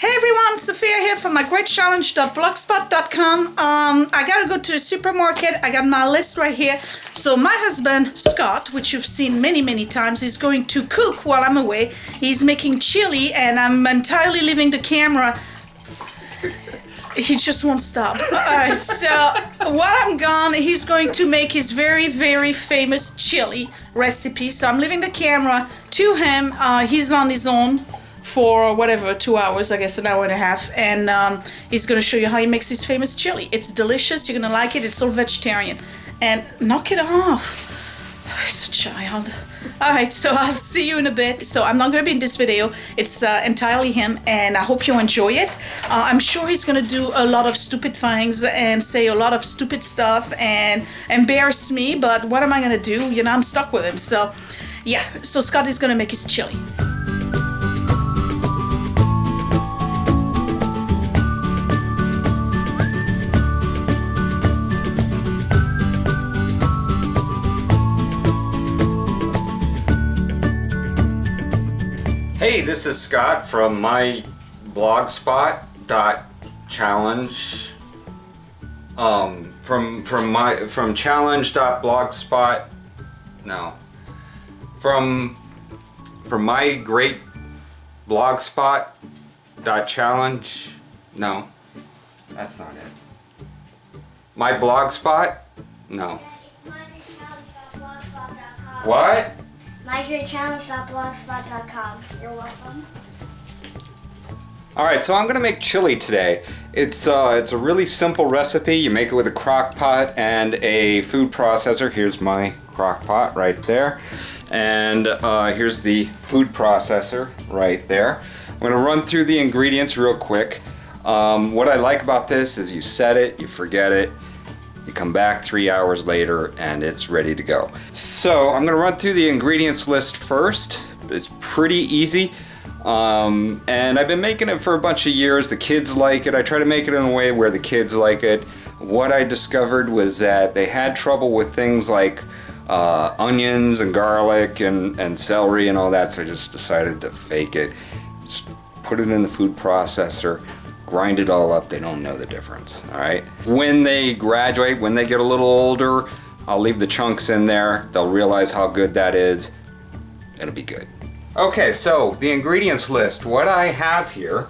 Hey everyone, Sophia here from mygreatchallenge.blogspot.com. I gotta go to the supermarket. I got my list right here. So my husband, Scott, which you've seen many times, is going to cook while I'm away. He's making chili and I'm entirely leaving the camera. He just won't stop. Alright, so while I'm gone, he's going to make his very famous chili recipe. So I'm leaving the camera to him. He's on his own for whatever, 2 hours, I guess an hour and a half, and he's gonna show you how he makes his famous chili. It's delicious, you're gonna like it, it's all vegetarian. And knock it off. He's a child. Alright, so I'll see you in a bit. So I'm not gonna be in this video, it's entirely him, and I hope you enjoy it. I'm sure he's gonna do a lot of stupid things and say a lot of stupid stuff and embarrass me, but what am I gonna do? You know, I'm stuck with him. So yeah, so Scott is gonna make his chili. Hey, this is Scott from my blogspot.challenge. From challenge.blogspot. No. From my great blogspot.challenge. No. That's not it. My blogspot? No. What? mygreatchallenge.blogspot.com. You're welcome. Alright, so I'm going to make chili today. It's a really simple recipe. You make it with a crock pot and a food processor. Here's my crock pot right there. And here's the food processor right there. I'm going to run through the ingredients real quick. What I like about this is you set it, you forget it. You come back 3 hours later and it's ready to go. So I'm going to run through the ingredients list first. It's pretty easy. And I've been making it for a bunch of years. The kids like it. I try to make it in a way where the kids like it. What I discovered was that they had trouble with things like onions and garlic and celery and all that, so I just decided to fake it. Just put it in the food processor. Grind it all up, they don't know the difference, alright? When they graduate, when they get a little older, I'll leave the chunks in there. They'll realize how good that is. It'll be good. Okay, so the ingredients list. What I have here,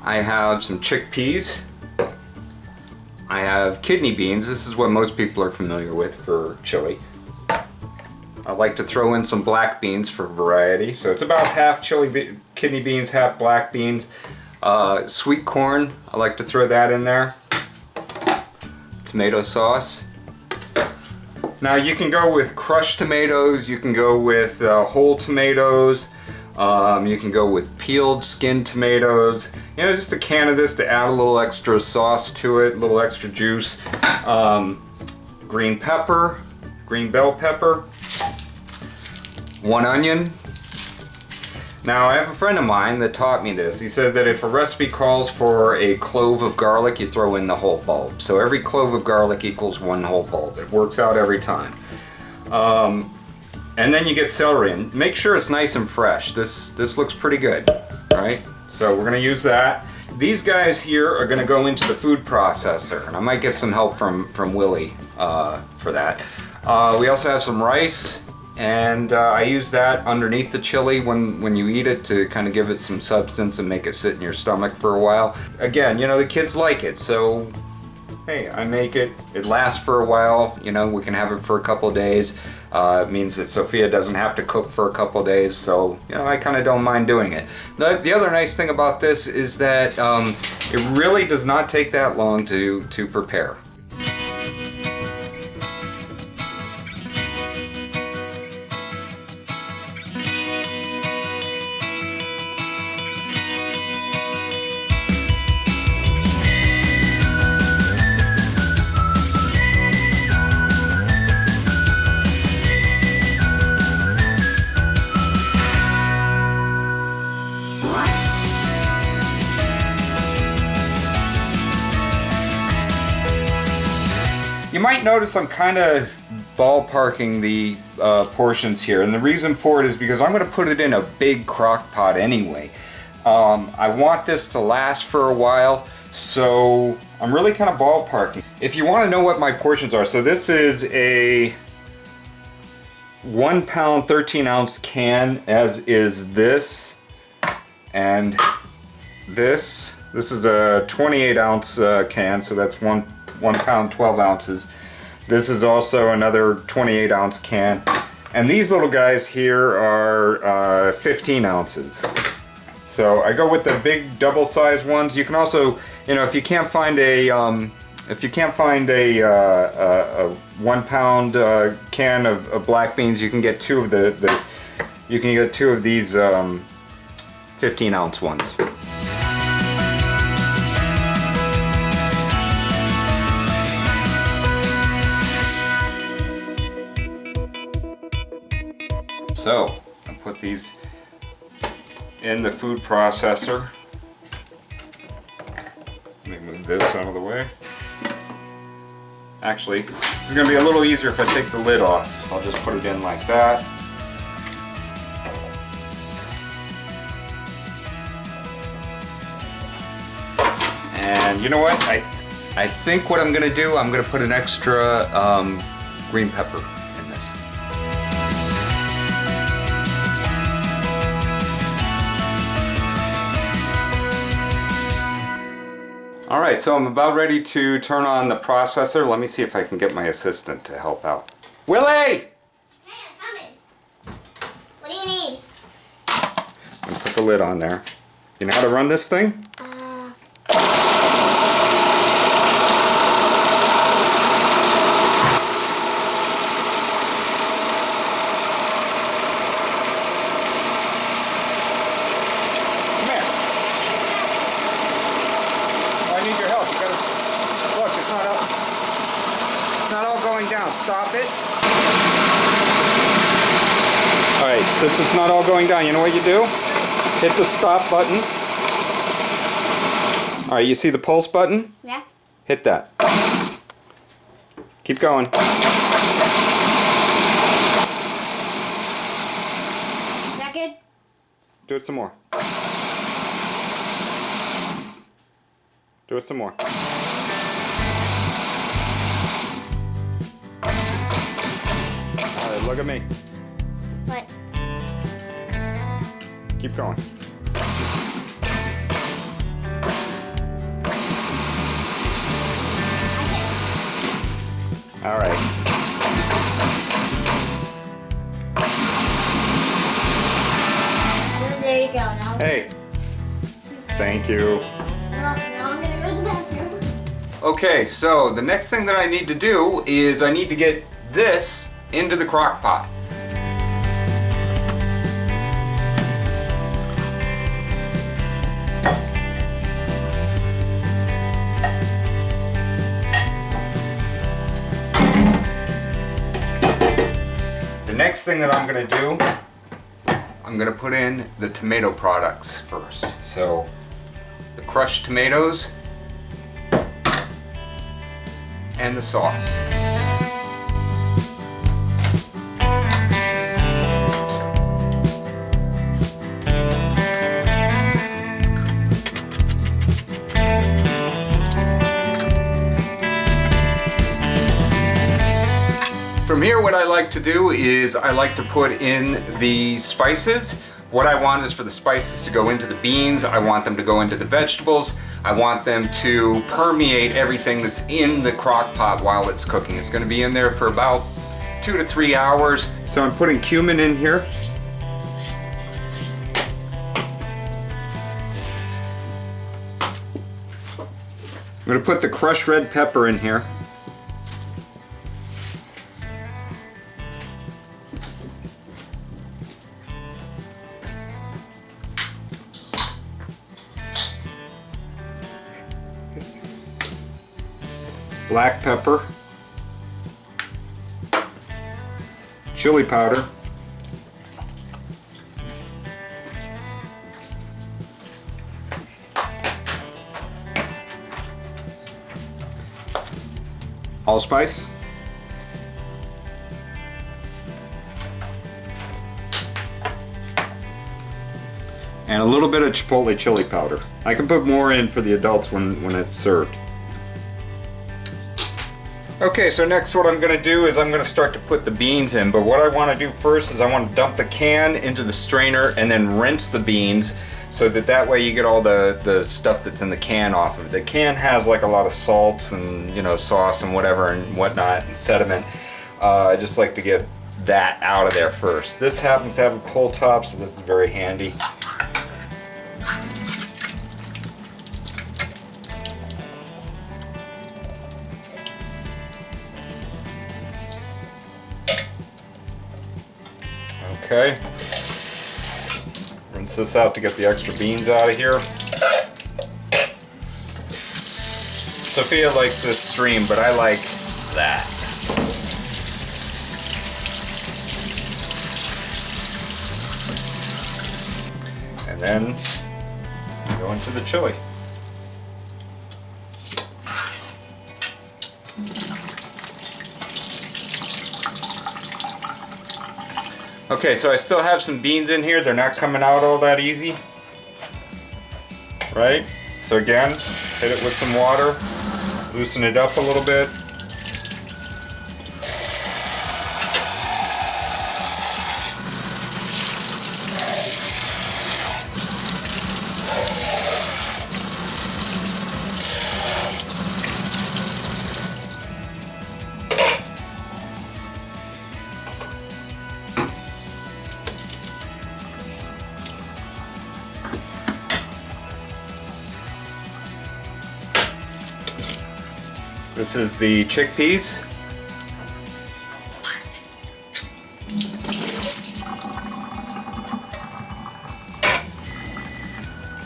I have some chickpeas. I have kidney beans. This is what most people are familiar with for chili. I like to throw in some black beans for variety. So it's about half kidney beans, half black beans. Sweet corn, I like to throw that in there. Tomato sauce. Now you can go with crushed tomatoes, you can go with whole tomatoes, you can go with peeled, skinned tomatoes. You know, just a can of this to add a little extra sauce to it, a little extra juice. Green pepper, green bell pepper, 1 onion. Now I have a friend of mine that taught me this. He said that if a recipe calls for a clove of garlic, you throw in the whole bulb. So every clove of garlic equals 1 whole bulb. It works out every time. And then you get celery, and make sure it's nice and fresh. This looks pretty good, right? So we're gonna use that. These guys here are gonna go into the food processor, and I might get some help from Willie for that. We also have some rice. And I use that underneath the chili when you eat it to kind of give it some substance and make it sit in your stomach for a while. Again, you know, the kids like it, so hey, I make it. It lasts for a while. You know, we can have it for a couple of days. It means that Sophia doesn't have to cook for a couple of days, so you know, I kind of don't mind doing it. The other nice thing about this is that it really does not take that long to prepare. You might notice I'm kind of ballparking the portions here, and the reason for it is because I'm going to put it in a big crock pot anyway. I want this to last for a while, so I'm really kind of ballparking. If you want to know what my portions are, so this is a 1 pound 13 ounce can, as is this, and this is a 28 ounce can, so that's 1 pound 12 ounces. This is also another 28 ounce can, and these little guys here are 15 ounces. So I go with the big double-sized ones. You can also, you know, if you can't find a 1 pound can of black beans, you can get two of these 15 ounce ones. So I put these in the food processor. Let me move this out of the way. Actually, it's going to be a little easier if I take the lid off, so I'll just put it in like that. And you know what? I think what I'm going to do, I'm going to put an extra green pepper in this. Alright, so I'm about ready to turn on the processor. Let me see if I can get my assistant to help out. Willie! Hey, I'm coming. What do you need? I'm going to put the lid on there. You know how to run this thing? Stop it. Alright, since it's not all going down, you know what you do? Hit the stop button. Alright, you see the pulse button? Yeah. Hit that. Keep going. Second. Do it some more. Do it some more. Look at me. What? Keep going. All right. There you go. Now. Hey. Thank you. Now I'm gonna go to the bathroom. Okay, so the next thing that I need to do is I need to get this into the crock pot. The next thing that I'm going to do, I'm going to put in the tomato products first. So the crushed tomatoes and the sauce. From here, what I like to do is I like to put in the spices. What I want is for the spices to go into the beans. I want them to go into the vegetables. I want them to permeate everything that's in the crock pot while it's cooking. It's going to be in there for about 2 to 3 hours. So I'm putting cumin in here. I'm going to put the crushed red pepper in here. Black pepper, chili powder, allspice, and a little bit of chipotle chili powder. I can put more in for the adults when it's served. Okay, so next what I'm going to do is I'm going to start to put the beans in, but what I want to do first is I want to dump the can into the strainer and then rinse the beans so that way you get all the stuff that's in the can off of it. The can has like a lot of salts and, you know, sauce and whatever and whatnot and sediment. I just like to get that out of there first. This happens to have a pull top, so this is very handy. Okay, rinse this out to get the extra beans out of here. Sophia likes this stream, but I like that. And then go into the chili. Okay, so I still have some beans in here. They're not coming out all that easy, right? So again, hit it with some water, loosen it up a little bit. This is the chickpeas.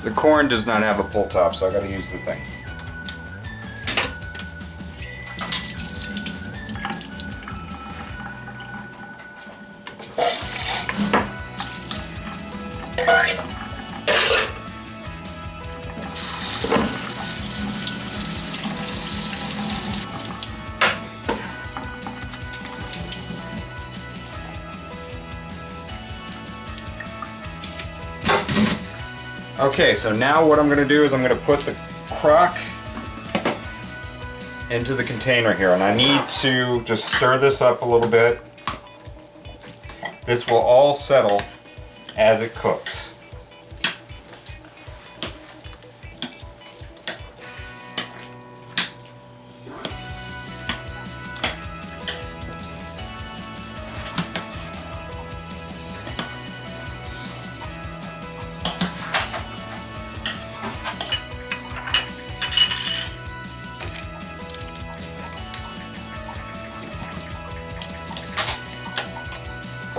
The corn does not have a pull top, so I gotta use the thing. Okay, so now what I'm going to do is I'm going to put the crock into the container here, and I need to just stir this up a little bit. This will all settle as it cooks.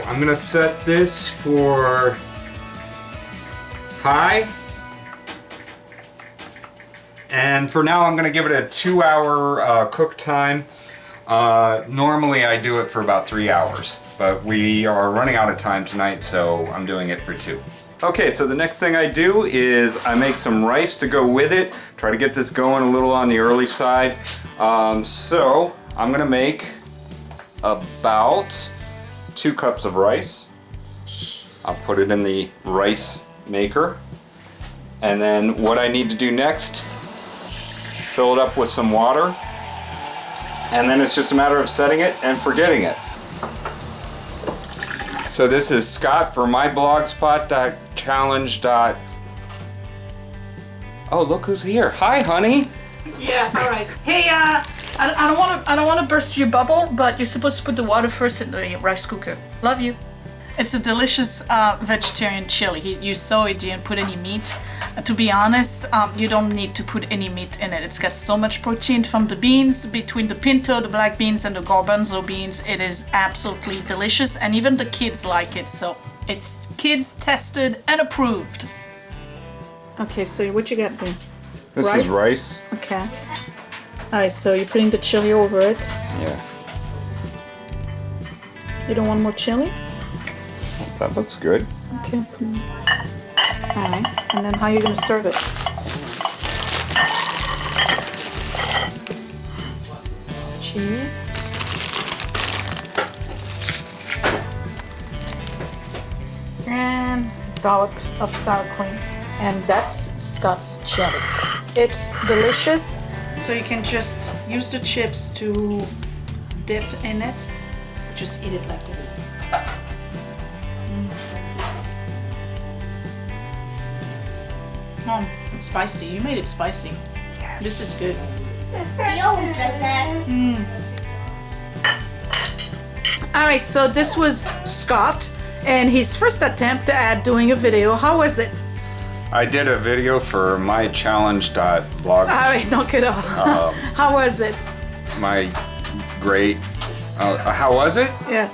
I'm gonna set this for high, and for now I'm gonna give it a 2-hour cook time. Normally I do it for about 3 hours, but we are running out of time tonight, so I'm doing it for 2. Okay, so the next thing I do is I make some rice to go with it. Try to get this going a little on the early side. So I'm gonna make about 2 cups of rice. I'll put it in the rice maker. And then what I need to do next, fill it up with some water. And then it's just a matter of setting it and forgetting it. So this is Scott for myblogspot.challenge. Oh, look who's here. Hi, honey. Yeah, all right. Hey, I don't want to burst your bubble, but you're supposed to put the water first in the rice cooker. Love you. It's a delicious vegetarian chili. You saw it, you didn't put any meat. To be honest, you don't need to put any meat in it. It's got so much protein from the beans, between the pinto, the black beans, and the garbanzo beans. It is absolutely delicious, and even the kids like it. So it's kids tested and approved. Okay, so what you got there? This is rice. Okay. Alright, so you're putting the chili over it. Yeah. You don't want more chili? That looks good. Okay. Alright, and then how are you going to serve it? Cheese. And dollop of sour cream. And that's Scott's chili. It's delicious. So you can just use the chips to dip in it. Just eat it like this. Oh, it's spicy. You made it spicy. Yes. This is good. He always does that. Alright, so this was Scott and his first attempt at doing a video. How was it? I did a video for mychallenge.blog. Alright, knock it off. How was it? My great. How was it? Yeah.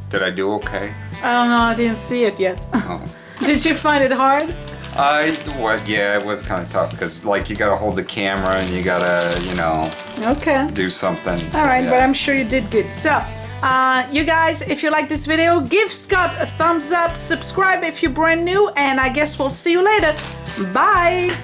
Did I do okay? I don't know, I didn't see it yet. Oh. Did you find it hard? Yeah, it was kind of tough because like you gotta hold the camera and you gotta, Okay. do something. So, Alright, yeah. but I'm sure you did good. So, you guys, if you like this video, give Scott a thumbs up, subscribe if you're brand new, and I guess we'll see you later. Bye!